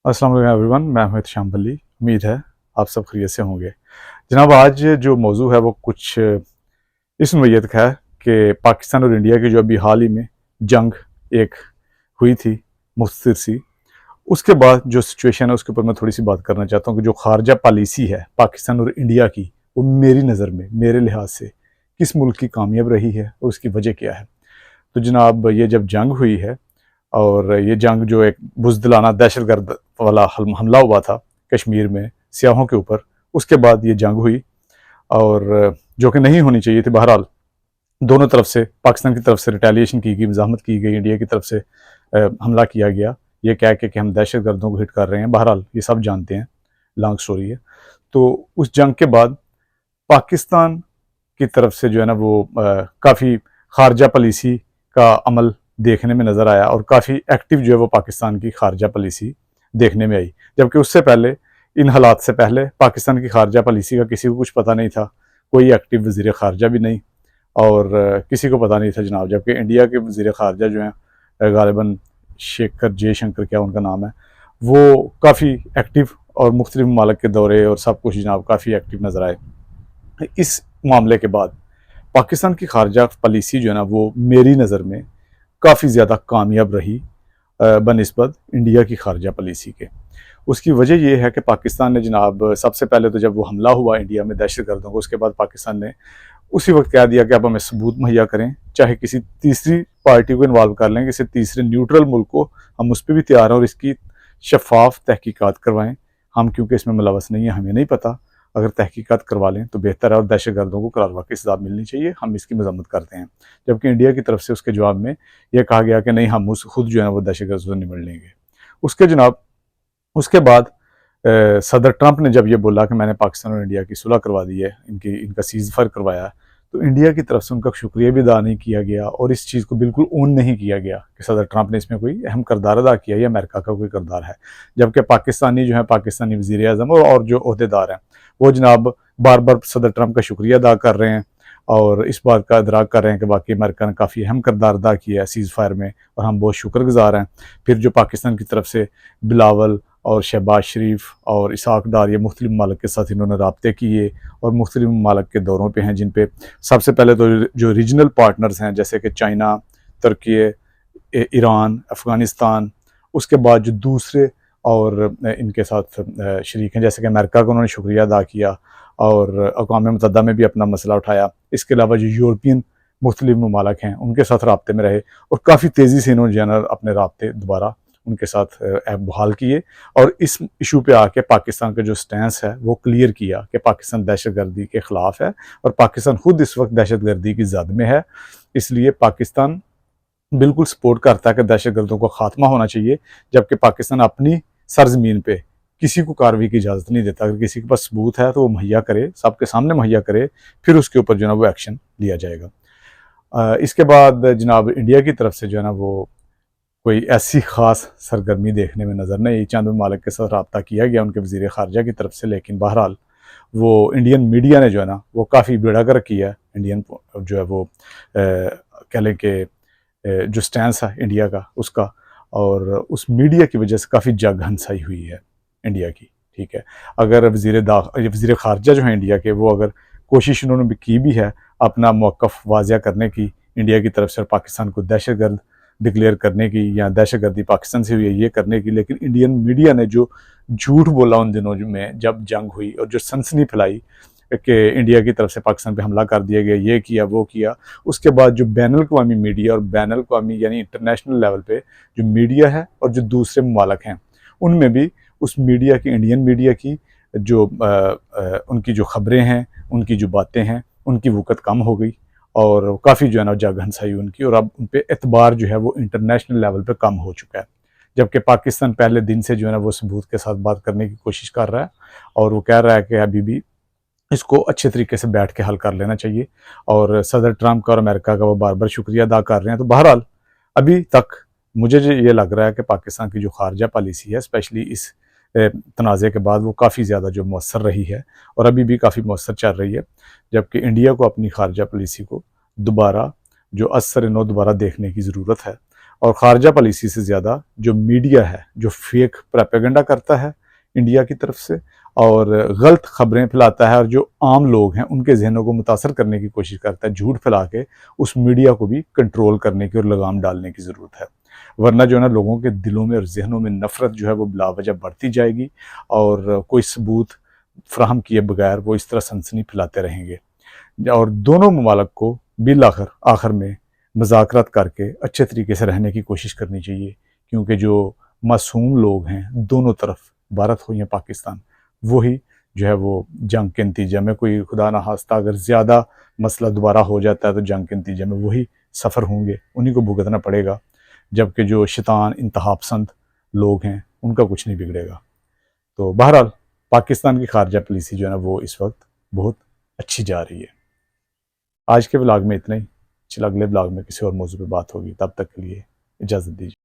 अस्सलाम वालेकुम एवरीवन, मैं हूं शाम वली। उम्मीद है आप सब खैरियत से होंगे। जनाब, आज जो मौजू है वो कुछ इस नोयत का है कि पाकिस्तान और इंडिया की जो अभी हाल ही में जंग एक हुई थी मुख्तसर सी, उसके बाद जो सिचुएशन है उसके ऊपर मैं थोड़ी सी बात करना चाहता हूँ कि जो खारजा पॉलिसी है पाकिस्तान और इंडिया की, वो मेरी नज़र में, मेरे लिहाज से किस मुल्क की कामयाब रही है और उसकी वजह क्या है। तो जनाब, ये जब जंग हुई है और ये जंग जो एक बुज़दिलाना दहशतगर्द वाला हमला हुआ था कश्मीर में सियाहों के ऊपर, उसके बाद ये जंग हुई और जो कि नहीं होनी चाहिए थी। बहरहाल दोनों तरफ से, पाकिस्तान की तरफ से रिटेलिएशन की गई, मज़ाहमत की गई, इंडिया की तरफ से हमला किया गया, ये कह के कि हम दहशत गर्दों को हिट कर रहे हैं। बहरहाल ये सब जानते हैं, लॉन्ग स्टोरी है। तो उस जंग के बाद पाकिस्तान की तरफ से जो है ना वो काफ़ी खारजा पॉलिसी का अमल देखने में नज़र आया और काफ़ी एक्टिव जो है वो पाकिस्तान की खारजा पॉलिसी देखने में आई। जबकि उससे पहले, इन हालात से पहले, पाकिस्तान की खारजा पॉलिसी का किसी को कुछ पता नहीं था। कोई एक्टिव वज़ीर ख़ारजा भी नहीं और किसी को पता नहीं था जनाब। जबकि इंडिया के वज़ीर ख़ारजा जो हैं गालिबन शेखर जयशंकर, क्या उनका नाम है, वो काफ़ी एक्टिव और मुख्तलिफ ममालिक के दौरे और सब कुछ जनाब काफ़ी एक्टिव नज़र आए। इस मामले के बाद पाकिस्तान की खारजा पॉलिसी जो है ना वो मेरी नज़र में काफ़ी ज़्यादा कामयाब रही बनिस्बत इंडिया की खारजा पॉलिसी के। उसकी वजह यह है कि पाकिस्तान ने जनाब सबसे पहले तो जब वो हमला हुआ इंडिया में दहशत गर्दों को, उसके बाद पाकिस्तान ने उसी वक्त कह दिया कि अब हमें सबूत मुहैया करें, चाहे किसी तीसरी पार्टी को इन्वॉल्व कर लें, किसी तीसरे न्यूट्रल मुल्क को, हम उस पर भी तैयार हैं और इसकी शफाफ तहकीकात करवाएं। हम क्योंकि इसमें मुलवस नहीं है, हमें नहीं पता, अगर तहकीकात करवा लें तो बेहतर है और दहशत गर्दों को करार वाक़ई सज़ा मिलनी चाहिए, हम इसकी मज़म्मत करते हैं। जबकि इंडिया की तरफ से उसके जवाब में यह कहा गया कि नहीं, हम उस खुद जो है वो दहशत गर्द से निमट लेंगे। उसके जनाब उसके बाद सदर ट्रंप ने जब ये बोला कि मैंने पाकिस्तान और इंडिया की सुलह करवा दी है, इनका सीज़ फायर करवाया, तो इंडिया की तरफ से उनका शुक्रिया भी अदा नहीं किया गया और इस चीज़ को बिल्कुल ओन नहीं किया गया कि सदर ट्रंप ने इसमें कोई अहम किरदार अदा किया या अमेरिका का कोई किरदार है। जबकि पाकिस्तानी जो है, पाकिस्तानी वज़ीर आज़म और जो अहदेदार हैं, वो जनाब बार बार सदर ट्रंप का शुक्रिया अदा कर रहे हैं और इस बात का इदराक कर रहे हैं कि बाकी अमेरिका ने काफ़ी अहम किरदार अदा किया है सीज़ फायर में और हम बहुत शुक्रगुजार हैं। फिर जो पाकिस्तान की तरफ से बिलावल और शहबाज शरीफ और इसहाक डार, ये मुख्तलिफ ममालिक के साथ इन्होंने रबते किए और मुख्तलिफ ममालिक के दौरों पे हैं, जिन पे सबसे पहले तो जो रीजनल पार्टनर्स हैं जैसे कि चाइना, तुर्की, ईरान, अफ़गानिस्तान, उसके बाद जो दूसरे और इनके साथ शरीक हैं जैसे कि अमेरिका का उन्होंने शुक्रिया अदा किया और अक़वाम मुत्तहिदा में भी अपना मसला उठाया। इसके अलावा जो यूरोपियन मुख्तलिफ ममालिक हैं उनके साथ रबते में रहे और काफ़ी तेज़ी से इन्होंने जो है अपने रबते दोबारा उनके साथ बहाल किए और इस इशू पे आके पाकिस्तान का जो स्टैंस है वो क्लियर किया कि पाकिस्तान दहशतगर्दी के ख़िलाफ़ है और पाकिस्तान खुद इस वक्त दहशतगर्दी की जद में है। इसलिए पाकिस्तान बिल्कुल सपोर्ट करता है कि दहशतगर्दों को ख़ात्मा होना चाहिए, जबकि पाकिस्तान अपनी सरजमीन पे किसी को कार्रवाई की इजाज़त नहीं देता। अगर किसी के पास सबूत है तो वो मुहैया करे, सबके सामने मुहैया करे, फिर उसके ऊपर जो है वो एक्शन लिया जाएगा। इसके बाद जनाब इंडिया की तरफ से जो है ना वो कोई ऐसी ख़ास सरगर्मी देखने में नज़र नहीं आई। चंद ममालिक के साथ रब्ता किया गया उनके वज़ीर ख़ारजा की तरफ से, लेकिन बहरहाल वो इंडियन मीडिया ने जो है ना वो काफ़ी बेड़ा गर्क किया है। इंडियन जो है वो कह लें कि जो स्टैंस है इंडिया का उसका, और उस मीडिया की वजह से काफ़ी जग हंसाई हुई है इंडिया की। ठीक है, अगर वज़ीर ख़ारजा जो है इंडिया के, वो अगर कोशिश उन्होंने भी की भी है अपना मौक़िफ़ वाज़िया करने की इंडिया की तरफ से और पाकिस्तान को दहशतगर्द डिक्लेयर करने की या दहशतगर्दी पाकिस्तान से हुई है ये करने की, लेकिन इंडियन मीडिया ने जो झूठ बोला उन दिनों में जब जंग हुई और जो सनसनी फैलाई कि इंडिया की तरफ से पाकिस्तान पे हमला कर दिया गया, ये किया वो किया, उसके बाद जो बैनुल-अक़वामी मीडिया और बैनुल-अक़वामी यानी इंटरनेशनल लेवल पे जो मीडिया है और जो दूसरे ममालिक हैं उनमें भी उस मीडिया की, इंडियन मीडिया की जो उनकी जो ख़बरें हैं, उनकी जो बातें हैं, उनकी वक़्त कम हो गई और काफ़ी जो है ना जग हंसाई उनकी, और अब उन पर एतबार जो है वो इंटरनेशनल लेवल पे कम हो चुका है। जबकि पाकिस्तान पहले दिन से जो है ना वो सबूत के साथ बात करने की कोशिश कर रहा है और वो कह रहा है कि अभी भी इसको अच्छे तरीके से बैठ के हल कर लेना चाहिए, और सदर ट्रंप का और अमेरिका का वो बार बार शुक्रिया अदा कर रहे हैं। तो बहरहाल अभी तक मुझे जो ये लग रहा है कि पाकिस्तान की जो खारजा पॉलिसी है, स्पेशली इस तनाज़े के बाद, वो काफ़ी ज़्यादा जो मौसर रही है और अभी भी काफ़ी मौसर चल रही है। जबकि इंडिया को अपनी खारजा पॉलिसी को दोबारा जो असर नो दोबारा देखने की ज़रूरत है और ख़ारजा पॉलिसी से ज़्यादा जो मीडिया है, जो फेक प्रोपेगेंडा करता है इंडिया की तरफ से और गलत खबरें फैलाता है और जो आम लोग हैं उनके जहनों को मुतासर करने की कोशिश करता है, झूठ फैला के उस मीडिया को भी कंट्रोल करने की और लगाम डालने की ज़रूरत है। वरना जो है ना लोगों के दिलों में और जहनों में नफ़रत जो है वो बिलावजह बढ़ती जाएगी और कोई सबूत फ्राहम किए बगैर वो इस तरह सनसनी फैलाते रहेंगे और दोनों ममालिक को बिल आखिर में मुज़ाकरात करके अच्छे तरीके से रहने की कोशिश करनी चाहिए, क्योंकि जो मासूम लोग हैं दोनों तरफ, भारत हो या पाकिस्तान, वही जो है वो जंग के नतीजे में, कोई खुदा ना खास्ता अगर ज़्यादा मसला दोबारा हो जाता है तो जंग के नतीजे में वही सफ़र होंगे, उन्हीं को भुगतना पड़ेगा। जबकि जो शैतान इंतहा पसंद लोग हैं उनका कुछ नहीं बिगड़ेगा। तो बहरहाल पाकिस्तान की खारजा पॉलिसी जो है ना वो इस वक्त बहुत अच्छी जा रही है। आज के ब्लॉग में इतना ही। चलो अगले ब्लॉग में किसी और मौजू पे बात होगी, तब तक के लिए इजाज़त दीजिए।